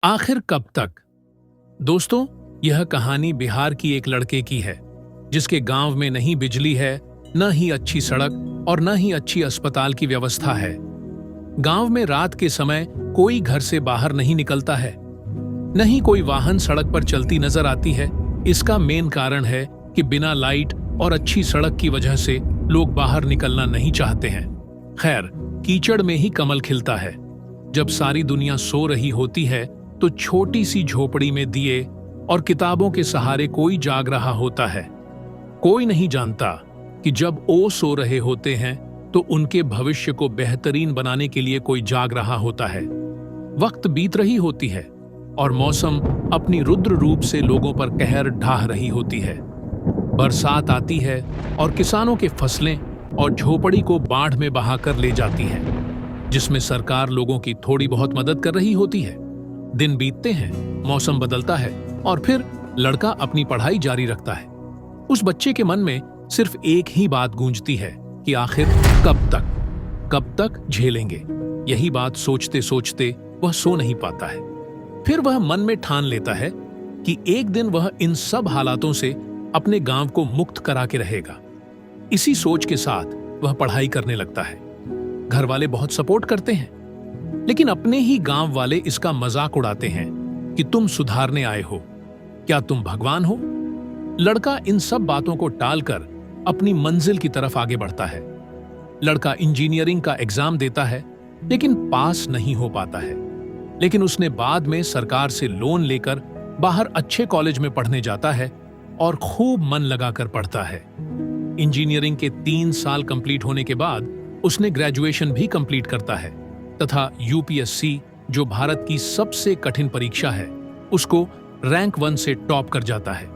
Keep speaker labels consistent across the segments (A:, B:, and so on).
A: आखिर कब तक। दोस्तों, यह कहानी बिहार की एक लड़के की है जिसके गांव में नहीं बिजली है, न ही अच्छी सड़क और न ही अच्छी अस्पताल की व्यवस्था है। गांव में रात के समय कोई घर से बाहर नहीं निकलता है, न ही कोई वाहन सड़क पर चलती नजर आती है। इसका मेन कारण है कि बिना लाइट और अच्छी सड़क की वजह से लोग बाहर निकलना नहीं चाहते हैं। खैर, कीचड़ में ही कमल खिलता है। जब सारी दुनिया सो रही होती है तो छोटी सी झोपड़ी में दिए और किताबों के सहारे कोई जाग रहा होता है। कोई नहीं जानता कि जब वो सो रहे होते हैं तो उनके भविष्य को बेहतरीन बनाने के लिए कोई जाग रहा होता है। वक्त बीत रही होती है और मौसम अपनी रुद्र रूप से लोगों पर कहर ढाह रही होती है। बरसात आती है और किसानों के फसलें और झोपड़ी को बाढ़ में बहाकर ले जाती है, जिसमें सरकार लोगों की थोड़ी बहुत मदद कर रही होती है। दिन बीतते हैं, मौसम बदलता है और फिर लड़का अपनी पढ़ाई जारी रखता है। उस बच्चे के मन में सिर्फ एक ही बात गूंजती है कि आखिर कब तक झेलेंगे। यही बात सोचते सोचते वह सो नहीं पाता है। फिर वह मन में ठान लेता है कि एक दिन वह इन सब हालातों से अपने गांव को मुक्त करा के रहेगा। इसी सोच के साथ वह पढ़ाई करने लगता है। घर वाले बहुत सपोर्ट करते हैं, लेकिन अपने ही गांव वाले इसका मजाक उड़ाते हैं कि तुम सुधारने आए हो, क्या तुम भगवान हो। लड़का इन सब बातों को टालकर अपनी मंजिल की तरफ आगे बढ़ता है। लड़का इंजीनियरिंग का एग्जाम देता है, लेकिन पास नहीं हो पाता है। लेकिन उसने बाद में सरकार से लोन लेकर बाहर अच्छे कॉलेज में पढ़ने जाता है और खूब मन लगाकर पढ़ता है। इंजीनियरिंग के 3 साल कंप्लीट होने के बाद उसने ग्रेजुएशन भी कंप्लीट करता है तथा यूपीएससी, जो भारत की सबसे कठिन परीक्षा है, उसको रैंक 1 से टॉप कर जाता है।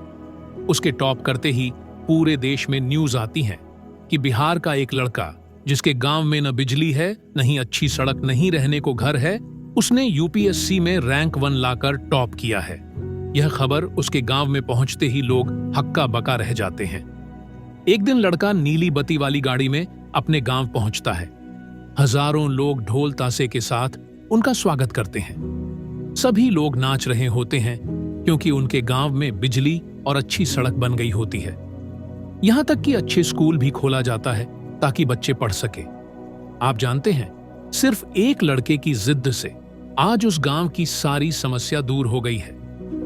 A: उसके टॉप करते ही पूरे देश में न्यूज आती है कि बिहार का एक लड़का, जिसके गांव में न बिजली है, न ही अच्छी सड़क, नहीं रहने को घर है, उसने यूपीएससी में रैंक 1 लाकर टॉप किया है। यह खबर उसके गांव में पहुंचते ही लोग हक्का बक्का रह जाते हैं। एक दिन लड़का नीली बत्ती वाली गाड़ी में अपने गांव पहुंचता है। हजारों लोग ढोल तासे के साथ उनका स्वागत करते हैं। सभी लोग नाच रहे होते हैं क्योंकि उनके गांव में बिजली और अच्छी सड़क बन गई होती है। यहां तक कि अच्छे स्कूल भी खोला जाता है ताकि बच्चे पढ़ सके। आप जानते हैं, सिर्फ एक लड़के की जिद से आज उस गांव की सारी समस्या दूर हो गई है।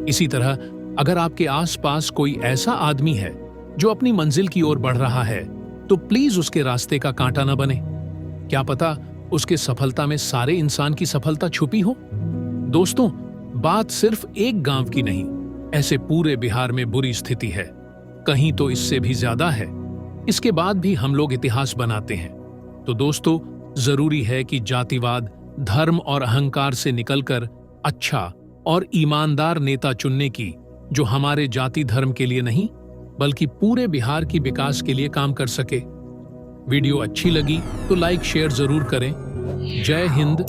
A: इसी तरह अगर आपके आसपास कोई ऐसा आदमी है जो अपनी मंजिल की ओर बढ़ रहा है, तो प्लीज उसके रास्ते का कांटा न बने। क्या पता उसके सफलता में सारे इंसान की सफलता छुपी हो। दोस्तों, बात सिर्फ एक गांव की नहीं, ऐसे पूरे बिहार में बुरी स्थिति है। कहीं तो इससे भी ज्यादा है। इसके बाद भी हम लोग इतिहास बनाते हैं। तो दोस्तों, जरूरी है कि जातिवाद, धर्म और अहंकार से निकलकर अच्छा और ईमानदार नेता चुनने की, जो हमारे जाति धर्म के लिए नहीं बल्कि पूरे बिहार की विकास के लिए काम कर सके। वीडियो अच्छी लगी तो लाइक शेयर जरूर करें। जय हिंद,